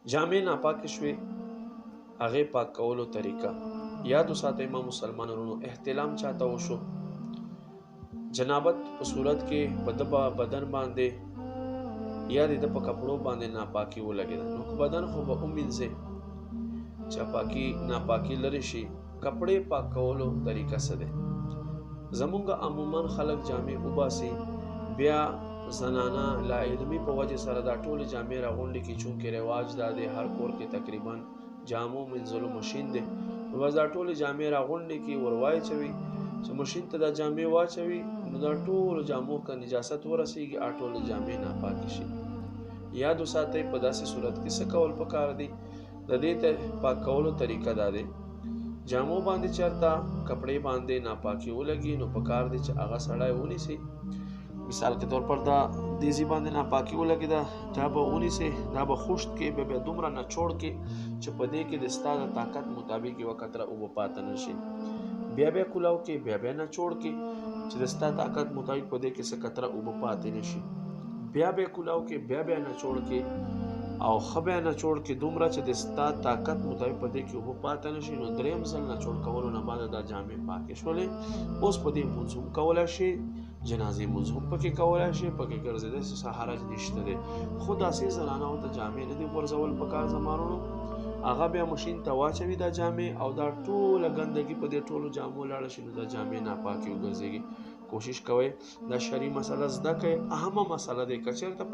جامې ناپاکې شوې، هغې پاک کولو طریقه. یاد وساتئ ما مسلمانانو، احتلام چاته وشو، جنابت په صورت کې په د بدن باندې یا د په کپړو باندې ناپاکي ولګېده، نو بدن خو به ومینځئ چې ناپاکي لرې شي. کپړې پاک کولو طریقه څه دی؟ زمونږ عموما خلک جامې وباسي، بیا زنانه لا علمي په وجه سره دا ټولې جامې راغونډې کړي، چونکې رواج دا دی هر کور کې تقریبا جامو مینځلو ماشین دی، نو بس دا ټولې جامې راغونډې کړي، ور واچوي چې ماشین ته دا جامې واچوي، نو دا ټولو جامو که نجاست ورسېږي ټولې جامې ناپاکې شي. یاد وساتئ په داسې صورت کې څه کول پکار دی؟ د دې پاک کولو طریقه دا دی، جامو باندې چېرته کپړې باندې ناپاکي ولګي نو پکار دی چې هغه سړی ونیسي. مثال کے طور پر دا دیزی باندې ناپاکي ولګېده، دا به ونیسئ، دا به خشت کې بیا دومره نچوړ کې چې په دې کې د ستا د طاقت مطابق یوه قطره اوبه پاته نه شي، بیا کولاو کې بیا نچوړ کې چې د ستا طاقت مطابق په دې کې څه قطره اوبه پاتې نه شي، بیا کولاو کې بیا نچوړ کې او ښه بیا نچوړ کې دومره چې د ستا طاقت مطابق په دې کې اوبه پاته نه شي، نو دریم ځل نچوړ کولو نه بعد دا جامې پاکې شولې. اوس په دې لمونځ هم کولی شي، جنازې لمونځ هم پکې کولی شي، پکې ګرځېدی څه حرج نشته دی. خو داسې زنانو ته جامې نه دي غورځول پکار زمانونو، هغه بیا ماشین ته واچوي دا جامې او دا ټوله ګندګي په دې ټولو جامو لاړه شي، نو دا جامې ناپاکې وګرځېږي. کوشش کوئ دا شرعي مسله زده کړئ، اهمه مسله دی. که چېرته